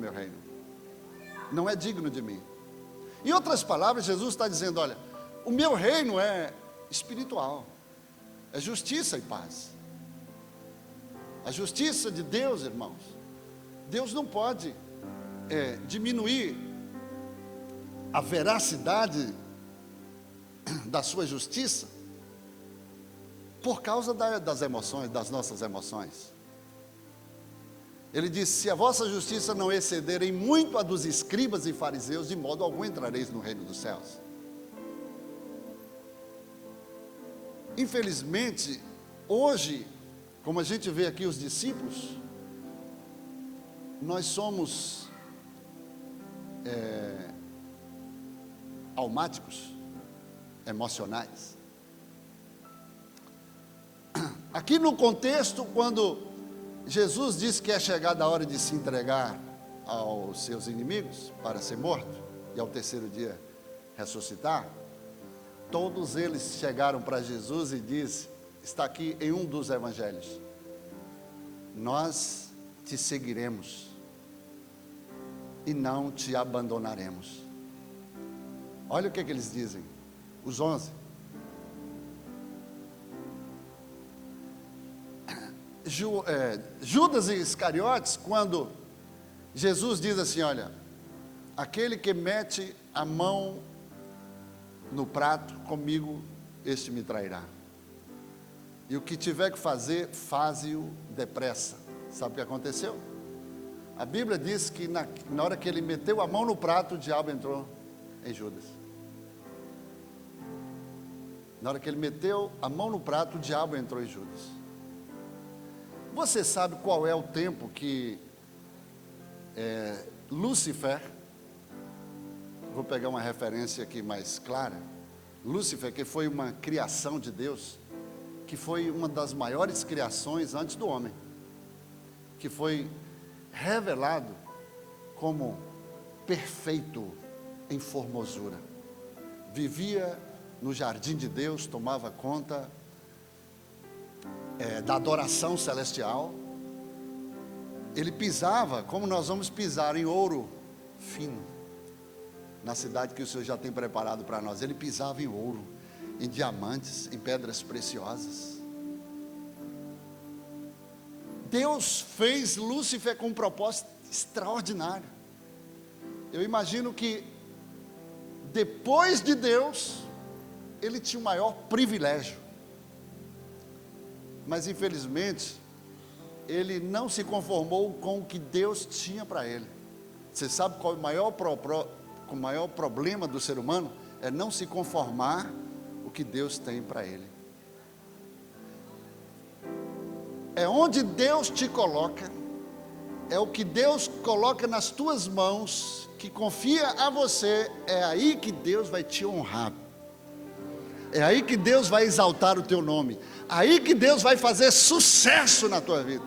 meu reino. Não é digno de mim. Em outras palavras, Jesus está dizendo, olha, o meu reino é espiritual. É justiça e paz. A justiça de Deus, irmãos. Deus não pode diminuir a veracidade da sua justiça por causa das emoções, das nossas emoções. Ele disse, se a vossa justiça não exceder em muito a dos escribas e fariseus, de modo algum entrareis no reino dos céus. Infelizmente, hoje, como a gente vê aqui os discípulos, nós somos almáticos, emocionais. Aqui no contexto, quando Jesus disse que é chegada a hora de se entregar aos seus inimigos para ser morto e ao terceiro dia ressuscitar, todos eles chegaram para Jesus e disse, está aqui em um dos evangelhos, nós te seguiremos e não te abandonaremos. Olha o que eles dizem, os 11. Judas e Iscariotes, quando Jesus diz assim, olha, aquele que mete a mão no prato comigo, este me trairá. E o que tiver que fazer, faze-o depressa. Sabe o que aconteceu? A Bíblia diz que na hora que ele meteu a mão no prato, o diabo entrou em Judas. Na hora que ele meteu a mão no prato, o diabo entrou em Judas. Você sabe qual é o tempo que Lúcifer, vou pegar uma referência aqui mais clara, Lúcifer, que foi uma criação de Deus, que foi uma das maiores criações antes do homem, que foi revelado como perfeito em formosura, vivia no jardim de Deus, tomava conta da adoração celestial. Ele pisava, como nós vamos pisar, em ouro fino, na cidade que o Senhor já tem preparado para nós. Ele pisava em ouro, em diamantes, em pedras preciosas. Deus fez Lúcifer com um propósito extraordinário. Eu imagino que depois de Deus, ele tinha o maior privilégio. Mas infelizmente, ele não se conformou com o que Deus tinha para ele. Você sabe qual é o maior problema do ser humano? É não se conformar o que Deus tem para ele. É onde Deus te coloca, é o que Deus coloca nas tuas mãos, que confia a você, é aí que Deus vai te honrar. É aí que Deus vai exaltar o teu nome. Aí que Deus vai fazer sucesso na tua vida.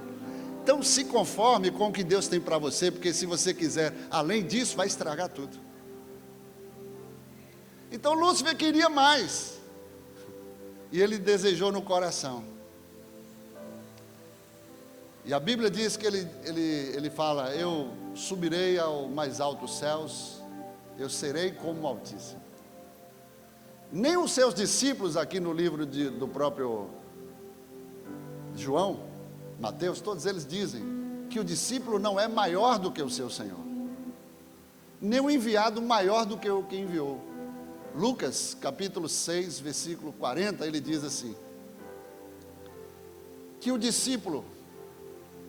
Então se conforme com o que Deus tem para você, porque se você quiser, além disso, vai estragar tudo. Então Lúcifer queria mais. E ele desejou no coração. E a Bíblia diz que ele fala, eu subirei ao mais altos céus, eu serei como o Altíssimo. Nem os seus discípulos aqui no livro do próprio João, Mateus, todos eles dizem que o discípulo não é maior do que o seu Senhor, nem o enviado maior do que o que enviou. Lucas capítulo 6, versículo 40, ele diz assim, que o discípulo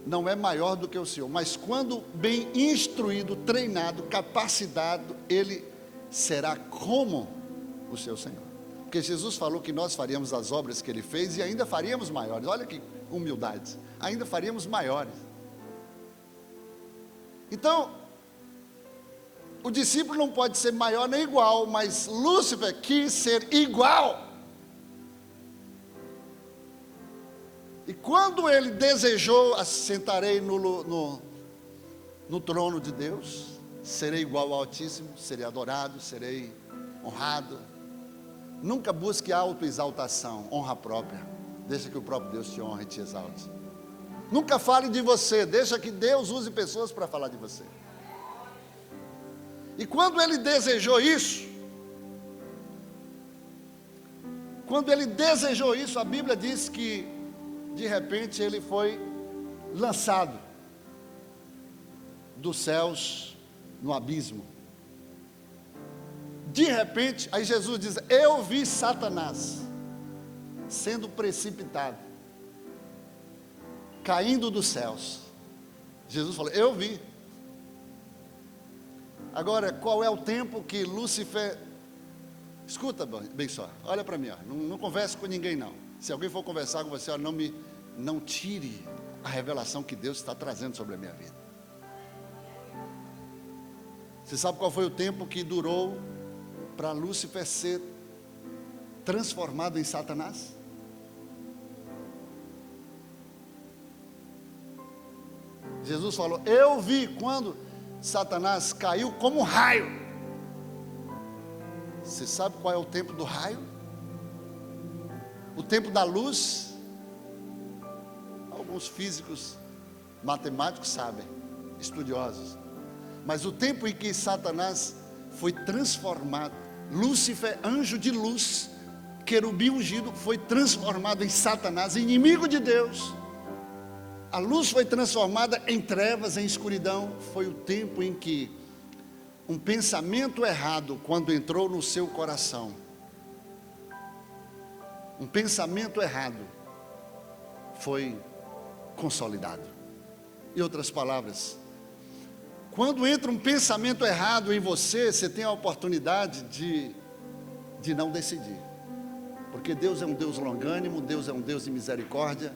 não é maior do que o Senhor, mas quando bem instruído, treinado, capacitado, ele será como o seu Senhor. Porque Jesus falou que nós faríamos as obras que ele fez e ainda faríamos maiores. Olha que humildade, ainda faríamos maiores. Então, o discípulo não pode ser maior nem igual, mas Lúcifer quis ser igual. E quando ele desejou, assentarei no trono de Deus, serei igual ao Altíssimo, serei adorado, serei honrado. Nunca busque autoexaltação, honra própria. Deixa que o próprio Deus te honre e te exalte. Nunca fale de você, deixa que Deus use pessoas para falar de você. E quando ele desejou isso, a Bíblia diz que, de repente, ele foi lançado dos céus no abismo. De repente, aí Jesus diz: eu vi Satanás sendo precipitado, caindo dos céus. Jesus falou: eu vi. Agora, qual é o tempo que Lúcifer... Escuta bem só, olha para mim, ó. Não converse com ninguém não. Se alguém for conversar com você, ó, não tire a revelação que Deus está trazendo sobre a minha vida. Você sabe qual foi o tempo que durou para Lúcifer ser transformado em Satanás? Jesus falou: eu vi quando Satanás caiu como um raio. Você sabe qual é o tempo do raio? O tempo da luz? Alguns físicos, matemáticos sabem, estudiosos. Mas o tempo em que Satanás foi transformado, Lúcifer, anjo de luz, querubim ungido, foi transformado em Satanás, inimigo de Deus. A luz foi transformada em trevas, em escuridão. Foi o tempo em que um pensamento errado, quando entrou no seu coração, um pensamento errado foi consolidado. Em outras palavras, quando entra um pensamento errado em você, você tem a oportunidade de não decidir. Porque Deus é um Deus longânimo, Deus é um Deus de misericórdia.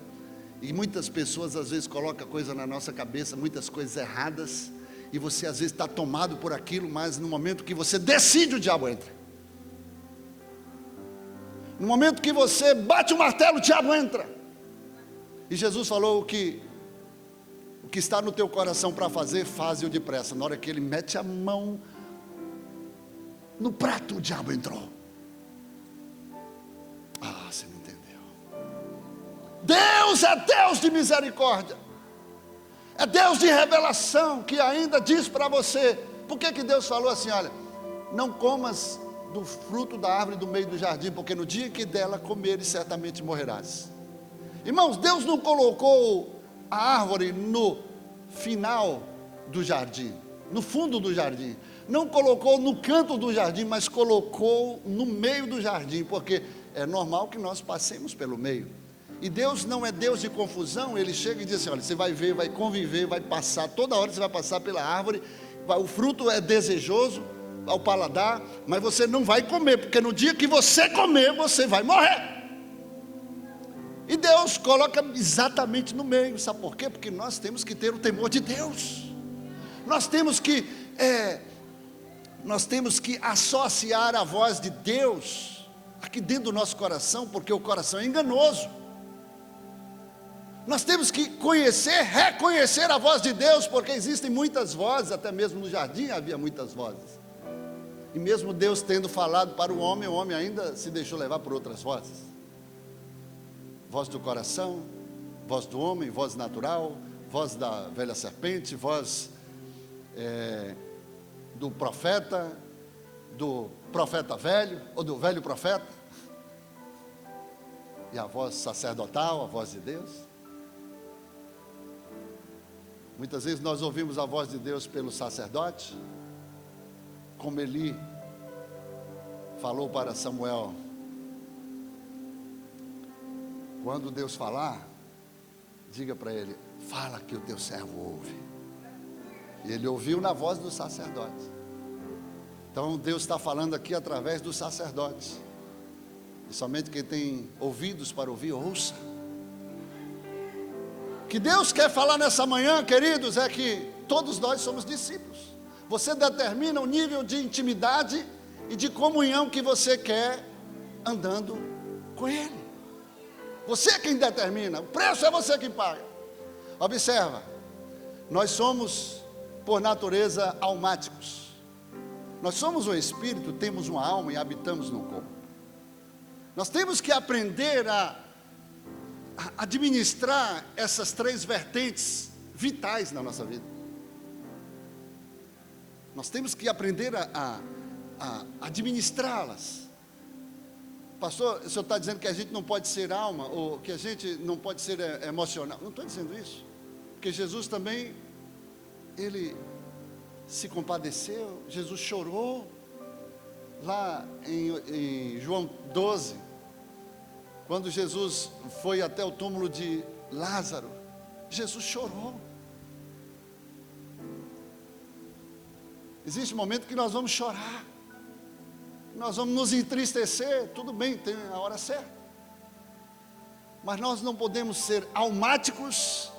E muitas pessoas às vezes colocam coisa na nossa cabeça, muitas coisas erradas, e você às vezes está tomado por aquilo, mas no momento que você decide, o diabo entra. No momento que você bate o martelo, o diabo entra. E Jesus falou que o que está no teu coração para fazer, faze-o depressa. Na hora que ele mete a mão no prato, o diabo entrou. Ah, você não entendeu. Deus é Deus de misericórdia, é Deus de revelação, que ainda diz para você. Por que Deus falou assim: olha, não comas do fruto da árvore do meio do jardim, porque no dia que dela comeres, certamente morrerás. Irmãos, Deus não colocou a árvore no final do jardim, no fundo do jardim, não colocou no canto do jardim, mas colocou no meio do jardim, porque é normal que nós passemos pelo meio. E Deus não é Deus de confusão. Ele chega e diz assim: olha, você vai ver, vai conviver, vai passar, toda hora você vai passar pela árvore, o fruto é desejoso ao paladar, mas você não vai comer, porque no dia que você comer, você vai morrer. E Deus coloca exatamente no meio. Sabe por quê? Porque nós temos que ter o temor de Deus. Nós temos que associar a voz de Deus aqui dentro do nosso coração, porque o coração é enganoso. Nós temos que reconhecer a voz de Deus, porque existem muitas vozes, até mesmo no jardim havia muitas vozes. E mesmo Deus tendo falado para o homem ainda se deixou levar por outras vozes. Voz do coração, voz do homem, voz natural, voz da velha serpente, voz do profeta velho, ou do velho profeta, e a voz sacerdotal, a voz de Deus. Muitas vezes nós ouvimos a voz de Deus pelo sacerdote, como Eli falou para Samuel: quando Deus falar, diga para ele: fala que o teu servo ouve. E ele ouviu na voz do sacerdote. Então Deus está falando aqui através do sacerdote. E somente quem tem ouvidos para ouvir, ouça. O que Deus quer falar nessa manhã, queridos, é que todos nós somos discípulos. Você determina o nível de intimidade e de comunhão que você quer andando com Ele. Você é quem determina, o preço é você quem paga. Observa, nós somos por natureza almáticos. Nós somos um espírito, temos uma alma e habitamos no corpo. Nós temos que aprender a administrar essas três vertentes vitais na nossa vida. Nós temos que aprender a administrá-las. Pastor, o senhor está dizendo que a gente não pode ser alma, ou que a gente não pode ser emocional. Não estou dizendo isso, porque Jesus também, ele se compadeceu, Jesus chorou, lá em João 12, quando Jesus foi até o túmulo de Lázaro, Jesus chorou. Existe um momento que nós vamos chorar, nós vamos nos entristecer, tudo bem, tem a hora certa, mas nós não podemos ser almáticos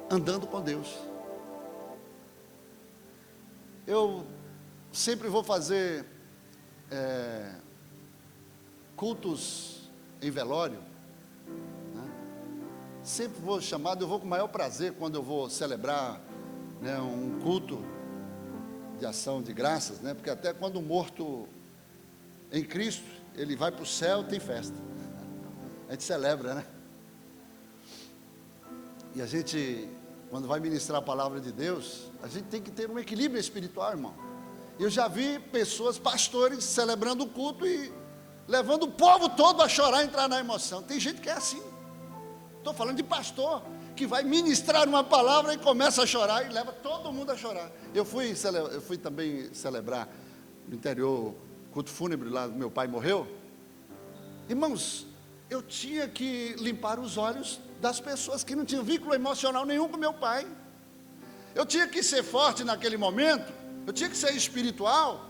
andando com Deus. Eu sempre vou fazer cultos em velório, né? Sempre vou chamado, eu vou com o maior prazer quando eu vou celebrar, né, um culto de ação de graças, né? Porque até quando o morto em Cristo, ele vai para o céu, tem festa, a gente celebra, né? E a gente, quando vai ministrar a palavra de Deus, a gente tem que ter um equilíbrio espiritual, irmão. Eu já vi pessoas, pastores, celebrando o culto e levando o povo todo a chorar, entrar na emoção. Tem gente que é assim. Estou falando de pastor que vai ministrar uma palavra e começa a chorar e leva todo mundo a chorar. Eu fui também celebrar no interior, culto fúnebre lá, meu pai morreu. Irmãos, eu tinha que limpar os olhos das pessoas que não tinham vínculo emocional nenhum com meu pai. Eu tinha que ser forte naquele momento, eu tinha que ser espiritual,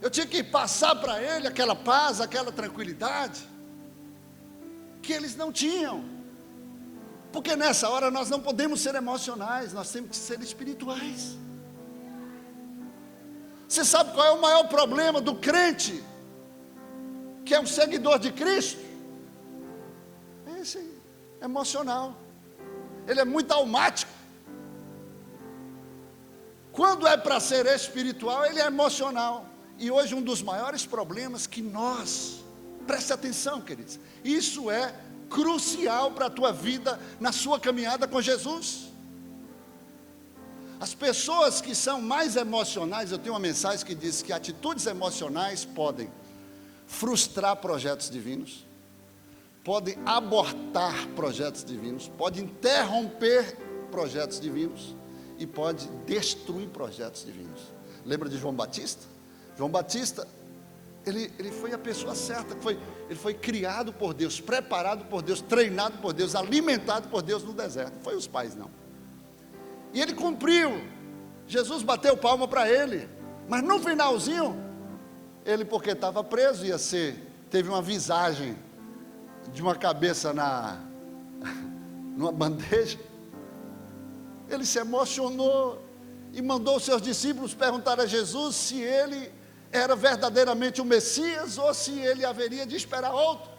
eu tinha que passar para ele aquela paz, aquela tranquilidade que eles não tinham. Porque nessa hora nós não podemos ser emocionais, nós temos que ser espirituais. Você sabe qual é o maior problema do crente, que é um seguidor de Cristo? É esse aí, emocional. Ele é muito almático. Quando é para ser espiritual, ele é emocional. E hoje um dos maiores problemas que nós, preste atenção, queridos, isso é crucial para a tua vida, na sua caminhada com Jesus. As pessoas que são mais emocionais, eu tenho uma mensagem que diz que atitudes emocionais podem frustrar projetos divinos, podem abortar projetos divinos, podem interromper projetos divinos e pode destruir projetos divinos. Lembra de João Batista? João Batista, ele foi a pessoa certa, ele foi criado por Deus, preparado por Deus, treinado por Deus, alimentado por Deus no deserto. Não foi os pais, não. E ele cumpriu. Jesus bateu palma para ele, mas no finalzinho, ele, porque estava preso, teve uma visagem de uma cabeça numa bandeja. Ele se emocionou e mandou os seus discípulos perguntar a Jesus se ele era verdadeiramente o Messias ou se ele haveria de esperar outro.